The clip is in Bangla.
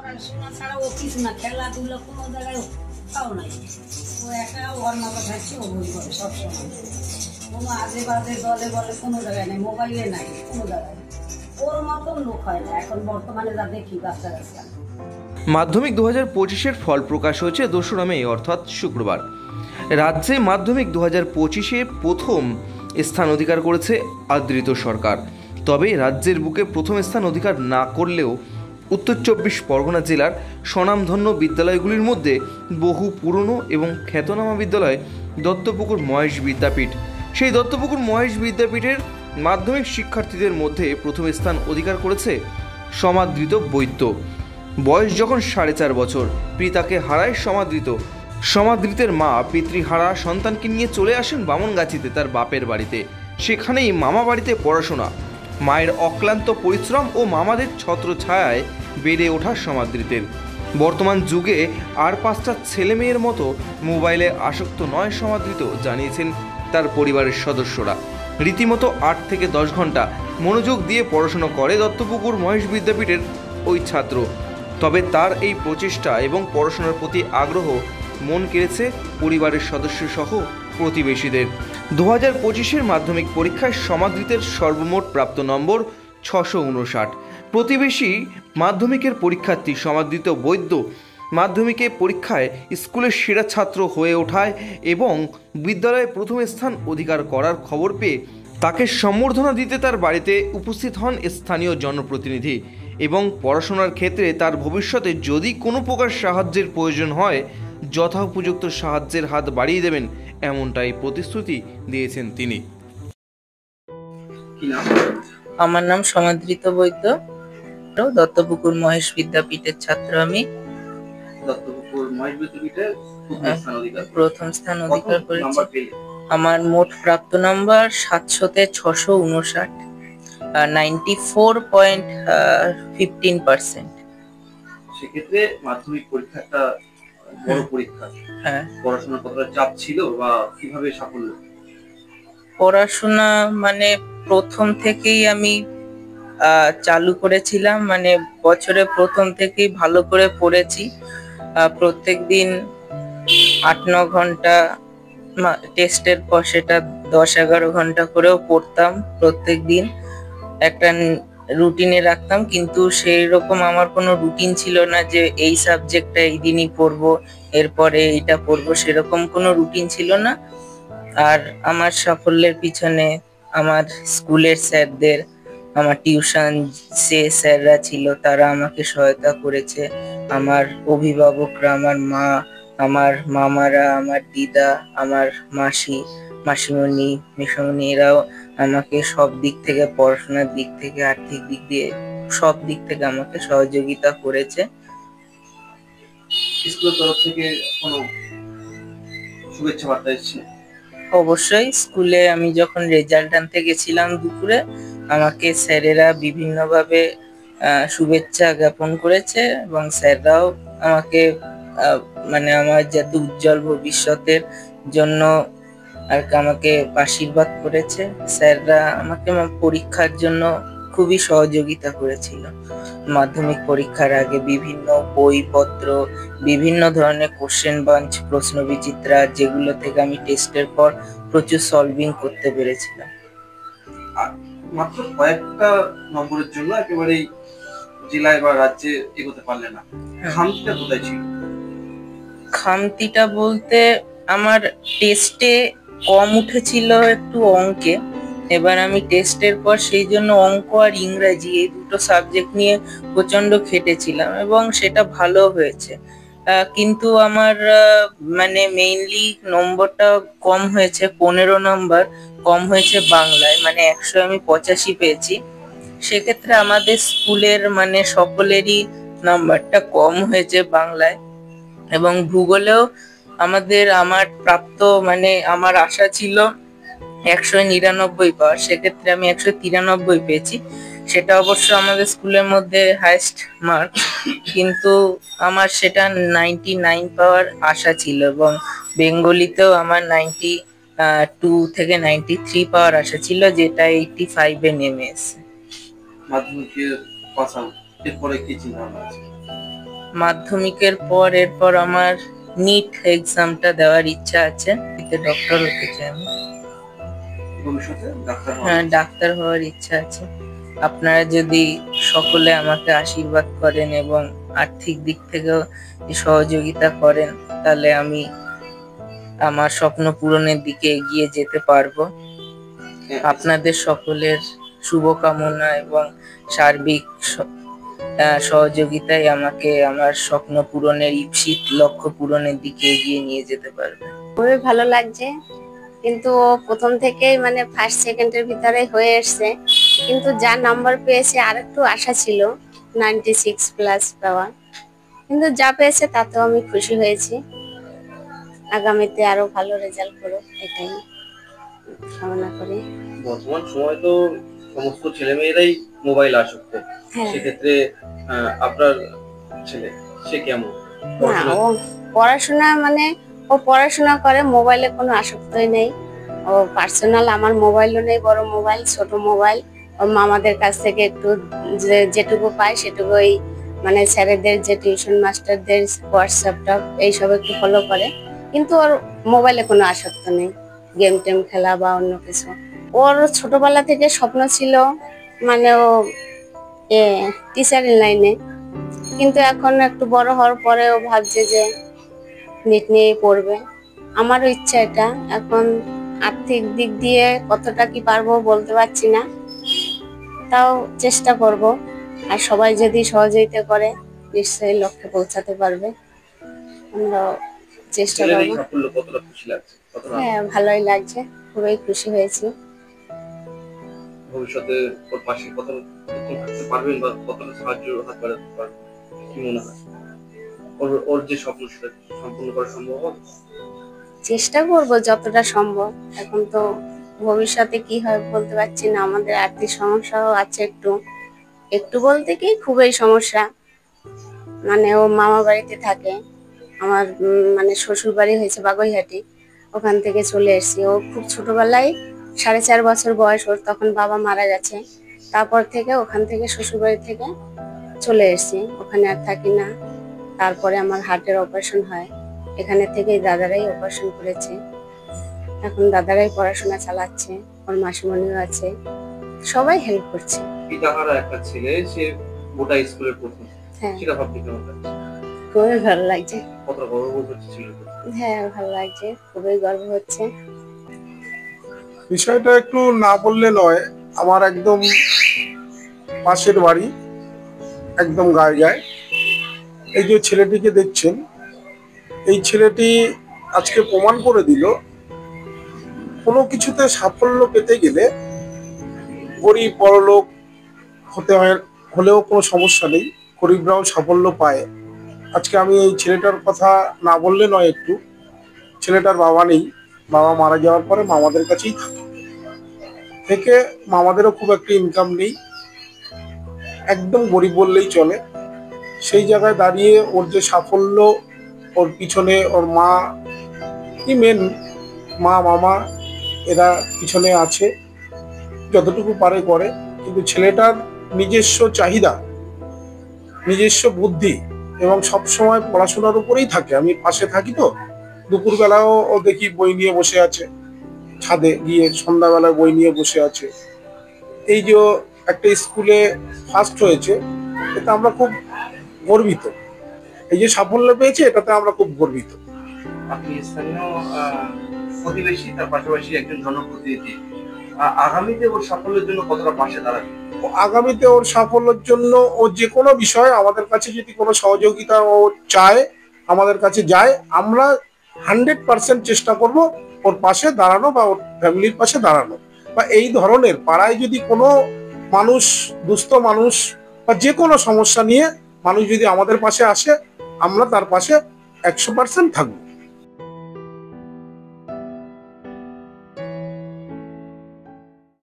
পড়াশোনা ছাড়া ও কিছু না, খেলাধুলা কোনো জায়গায় তাও নাই। ও একা ওর মতো থাকছে, ও বই করে সবসময়। কোনো আজে বাজে দলে বলে কোনো জায়গায় নেই, মোবাইলে নাই কোনো জায়গায়। ওর মতন লোক হয় না এখন বর্তমানে যা দেখি বাচ্চা কাচ্চা। মাধ্যমিক 2025-এর ফল প্রকাশ হয়েছে 2রা মে অর্থাৎ শুক্রবার। রাজ্যে মাধ্যমিক 2025-এ প্রথম স্থান অধিকার করেছে আদৃত সরকার। তবে রাজ্যের বুকে প্রথম স্থান অধিকার না করলেও উত্তর 24 পরগনা জেলার স্বনামধন্য বিদ্যালয়গুলির মধ্যে বহু পুরনো এবং খ্যাতনামা বিদ্যালয় দত্তপুকুর মহেশ বিদ্যাপীঠ। সেই দত্তপুকুর মহেশ বিদ্যাপীঠের মাধ্যমিক শিক্ষার্থীদের মধ্যে প্রথম স্থান অধিকার করেছে সমাদৃত বৈদ্য। বয়স যখন 4.5 বছর, পিতাকে হারায় সমাদৃতের মা পিতৃহারা সন্তানকে নিয়ে চলে আসেন বামনগাছিতে তার বাপের বাড়িতে। সেখানেই মামা বাড়িতে পড়াশোনা, মায়ের অক্লান্ত পরিশ্রম ও মামাদের ছত্রছায়ায় বেড়ে ওঠা সমাদৃতের। বর্তমান যুগে আর 5টা ছেলে মেয়ের মতো মোবাইলে আসক্ত নয় সমাদৃত, জানিয়েছেন তার পরিবারের সদস্যরা। রীতিমতো 8 থেকে 10 ঘন্টা মনোযোগ দিয়ে পড়াশোনা করে দত্তপুকুর মহেশ বিদ্যাপীঠের ওই ছাত্র। তবে তার এই প্রচেষ্টা এবং পড়াশোনার প্রতি আগ্রহ মন কেড়েছে পরিবারের সদস্য সহ প্রতিবেশীদের। 2025-এর মাধ্যমিক পরীক্ষায় সমাদৃতের সর্বমোট প্রাপ্ত নম্বর 659। প্রতিবেশী মাধ্যমিকের পরীক্ষার্থী সমাদৃত বৈদ্য মাধ্যমিকে পরীক্ষায় স্কুলের সেরা ছাত্র হয়ে ওঠায় এবং বিদ্যালয়ে প্রথম স্থান অধিকার করার খবর পেয়ে তাকে সম্বর্ধনা দিতে তার বাড়িতে উপস্থিত হন স্থানীয় জনপ্রতিনিধি এবং পড়াশোনার ক্ষেত্রে তার ভবিষ্যতে যদি কোনো প্রকার সাহায্যের প্রয়োজন হয় যথোপযুক্ত সাহায্যের হাত বাড়িয়ে দেবেন, এমনটাই প্রতিশ্রুতি দিয়েছেন তিনি। আমার নাম সমাদৃত বৈদ্য, দত্তপুকুর মহেশ বিদ্যাপীঠের ছাত্র। আমি দত্তপুকুর মহেশ বিদ্যাপীঠে প্রথম স্থান অধিকার করেছি। আমার মোট প্রাপ্ত নাম্বার 700-তে 659, 94.15%। সেক্ষেত্রে মাধ্যমিক পরীক্ষাটা বড় পরীক্ষা। হ্যাঁ, পড়াশোনার কতটা চাপ ছিল বা কিভাবে সাফল্য? পড়াশোনা মানে প্রথম থেকেই আমি চালু করেছিলাম, মানে বছরে প্রথম থেকেই ভালো করে পড়েছি। প্রত্যেকদিন 8-9 ঘন্টা, টেস্টের পর সেটা 10-11 ঘন্টা করেও পড়তাম। প্রত্যেক দিন একটা রুটিনে রাখতাম, কিন্তু সেই রকম আমার কোনো রুটিন ছিল না যে এই সাবজেক্টটা এই দিনই পড়বো, এরপরে এইটা পড়বো, সেরকম কোনো রুটিন ছিল না। আর আমার সাফল্যের পিছনে আমার স্কুলের স্যারদের, আমার টিউশন যে স্যাররা ছিল তারা আমাকে সহায়তা করেছে, আমার অভিভাবকরা, আমার মা, আমার মামারা, আমার দিদা, আমার মাসিমণি, মেসমণি, এরাও আমাকে সব দিক থেকে, পড়াশোনার দিক থেকে, আর্থিক দিক দিয়ে, সব দিক থেকে আমাকে সহযোগিতা করেছে। স্কুলের তরফ থেকে কোনো শুভেচ্ছা বার্তা এসেছে? অবশ্যই, স্কুলে আমি যখন রেজাল্ট আনতে গেছিলাম দুপুরে, আমাকে স্যারেরা বিভিন্নভাবে শুভেচ্ছা জ্ঞাপন করেছে এবং স্যাররাও আমাকে মানে আমার যাতে উজ্জ্বল ভবিষ্যতের জন্য আর আমাকে আশীর্বাদ করেছে। স্যাররা আমাকে পরীক্ষার জন্য খুবই সহযোগিতা করেছিল। মাধ্যমিক পরীক্ষার আগে বিভিন্ন বইপত্র, বিভিন্ন ধরনের কোশ্চেন বাঞ্চ, প্রশ্ন বিচিত্রা, যেগুলো থেকে আমি টেস্টের পর প্রচুর সলভিং করতে পেরেছিলাম। মাত্র কয়েকটা নম্বরের জন্য একেবারেই জেলায় বা রাজ্যে এগোতে পারলে না, খামতিটা কোথায় ছিল? খামতিটা বলতে আমার টেস্টে কম উঠেছিল একটু অঙ্কে। এবার আমি টেস্টের পর সেই জন্য অঙ্ক আর ইংরাজি এই দুটো সাবজেক্ট নিয়ে প্রচন্ড খেটেছিলাম এবং সেটা ভালো হয়েছে। কিন্তু আমার মানে মেইনলি নম্বরটা কম হয়েছে, 15 নম্বর কম হয়েছে বাংলায়, মানে 100 আমি 85 পেয়েছি। সেক্ষেত্রে আমাদের স্কুলের মানে সকলেরই নাম্বারটা কম হয়েছে বাংলায়। এবং ভূগোলেও আমার প্রাপ্ত মানে আমার আশা ছিল 199 পাওয়ার, সেক্ষেত্রে আমি 193 পেয়েছি। সেটা অবশ্য আমাদের স্কুলের মধ্যে হাইয়েস্ট মার্ক, কিন্তু আমার সেটা 99 পাওয়ার আশা ছিল এবং বেঙ্গলিতেও আমার 92 থেকে 93 পাওয়ার আশা ছিল, যেটা 85-এ নেমে এসেছে। মাধ্যমিকের পাস আউট, এরপরে কি চিন্তা ভাবনা আছে? মাধ্যমিকের পর এরপর আমার নিট এক্সামটা দেওয়ার ইচ্ছা আছে। এতে ডক্টর হতে চাই আমি। ভবিষ্যতে ডাক্তার হ্যাঁ, ডাক্তার হওয়ার ইচ্ছা আছে। আপনারা যদি সকলে আমাকে আশীর্বাদ করেন এবং আর্থিক দিক থেকেও সহযোগিতা করেন, তাহলে আমি আমার স্বপ্ন পূরণের দিকে এগিয়ে যেতে পারবো। আপনাদের সকলের শুভকামনা এবং সার্বিক সহযোগিতায় আমাকে আমার স্বপ্ন পূরণের ইপ্সিত লক্ষ্য পূরণের দিকে এগিয়ে নিয়ে যেতে পারবে। খুবই ভালো লাগছে, কিন্তু ও প্রথম থেকেই মানে ফার্স্ট সেকেন্ডের ভিতরে হয়ে এসছে, কিন্তু যা নাম্বার পেয়েছে আর একটু আশা ছিল 96+ পাওয়া, কিন্তু যা পেয়েছে তাতেও আমি খুশি হয়েছি। আগামীতে আরো ভালো রেজাল্ট করুক এটাই কামনা করি। বর্তমান সময় তো সমস্ত ছেলেমেয়েরাই মোবাইল আসক্ত, হ্যাঁ, সেক্ষেত্রে আপনার ছেলে সে কেমন? না ও পড়াশোনা মানে ও পড়াশোনা করে, মোবাইলে কোনো আসক্তই নেই। ও পার্সোনাল আমার মোবাইলও নেই, বড় মোবাইল ছোট মোবাইল। ও মামাদের কাছ থেকে একটু যেটুকু পায় সেটুকুই, মানে স্যারেদের যে টিউশন মাস্টারদের হোয়াটসঅ্যাপটা এইসব একটু ফলো করে, কিন্তু ওর মোবাইলে কোনো আসক্ত নেই, গেম টেম খেলা বা অন্য কিছু। ওর ছোটবেলা থেকে স্বপ্ন ছিল মানে ও টিচারের লাইনে, কিন্তু এখন একটু বড় হওয়ার পরে ও ভাবছে যে নিট নিয়েই পড়বে। আমারও ইচ্ছা এটা। এখন আর্থিক দিক দিয়ে কতটা কি পারবো বলতে পারছি না, তাও চেষ্টা করব। আর সবাই যদি সহযোগিতা করে নিশ্চয়ই লক্ষ্যে পৌঁছাতে পারবে। আমরা চেষ্টা করবো। হ্যাঁ, ভালোই লাগছে, খুবই খুশি হয়েছি। ভবিষ্যতে ওর পাশে কতটা থাকতে পারবেন বা কতটা সাহায্য হাত বাড়াতে পারবেন, কি মনে হয়? ওর যে স্বপ্ন সেটা সম্পূর্ণ করা সম্ভব হবে? চেষ্টা করব যতটা সম্ভব। এখন তো ভবিষ্যতে কি হয় বলতে পারছি না, আমাদের আর্থিক সমস্যাও আছে একটু একটু বলতে কি খুবই সমস্যা। মানে ও মামা বাড়িতে থাকে, আমার মানে শ্বশুর বাড়ি হয়েছে বাগুইহাটি, ওখান থেকে চলে এসেছি। ও খুব ছোটবেলায় 4.5 বছর বয়স ওর, তখন বাবা মারা গেছে। তারপর থেকে ওখান থেকে শ্বশুর বাড়ি থেকে চলে এসেছি, ওখানে আর থাকি না। তারপরে আমার হার্টের অপারেশন হয়, এখানে থেকেই দাদারাই অপারেশন করেছে। এখন দাদারাই পড়াশোনা চালাচ্ছে, ওর মাসিমণিও আছে, সবাই হেল্প করছে। পিতাহারা একটা ছেলে, সে গোটা স্কুলের প্রথম, হ্যাঁ, সেটা ভাবতে কেমন লাগছে? খুবই ভালো লাগছে। কতটা গর্ববোধ হচ্ছে ছিল? হ্যাঁ, ভালো লাগছে, খুবই গর্ব হচ্ছে। বিষয়টা একটু না বললে নয়, আমার একদম পাশের বাড়ি, একদম গায়ে। এই যে ছেলেটিকে দেখছেন, এই ছেলেটি আজকে প্রমাণ করে দিল কোনো কিছুতে সাফল্য পেতে গেলে গরিব বড়লোক হতে হয়, হলেও কোনো সমস্যা নেই, গরিবরাও সাফল্য পায়। আজকে আমি এই ছেলেটার কথা না বললে নয়, একটু ছেলেটার বাবা নেই, বাবা মারা যাওয়ার পরে মামাদের কাছেই থেকে মামাদেরও খুব একটা ইনকাম নেই, একদম গরিব বললেই চলে। সেই জায়গায় দাঁড়িয়ে ওর যে সাফল্য, ওর পিছনে ওর মা কি মেন, মা মামা এরা পিছনে আছে, যতটুকু পারে করে। কিন্তু ছেলেটার নিজস্ব চাহিদা, নিজস্ব বুদ্ধি এবং সবসময় পড়াশোনার উপরেই থাকে। আমি পাশে থাকি তো, দুপুরবেলাও ও দেখি বই নিয়ে বসে আছে, ছাদে গিয়ে সন্ধ্যাবেলায় বই নিয়ে বসে আছে। এই যে একটা স্কুলে ফার্স্ট হয়েছে, এতে আমরা খুব গর্বিত। এই যে সাফল্য পেয়েছে, এটাতে আমরা খুব গর্বিত। আপনি স্থানীয় প্রতিবেশী, তার পাশাপাশি একজন জনপ্রতিনিধি, আগামীতে ওর সাফল্যের জন্য কতটা পাশে দাঁড়াবে? আগামীতে ওর সাফল্যের জন্য ও যে কোনো বিষয় আমাদের কাছে যদি কোনো সহযোগিতা ও চায়, আমাদের কাছে যায়, আমরা 100% চেষ্টা করব ওর পাশে দাঁড়ানো বা ওর ফ্যামিলির পাশে দাঁড়ানো। বা এই ধরনের পাড়ায় যদি কোনো মানুষ, দুস্থ মানুষ বা যে কোনো সমস্যা নিয়ে মানুষ যদি আমাদের পাশে আসে, আমরা তার পাশে 100% থাকবো।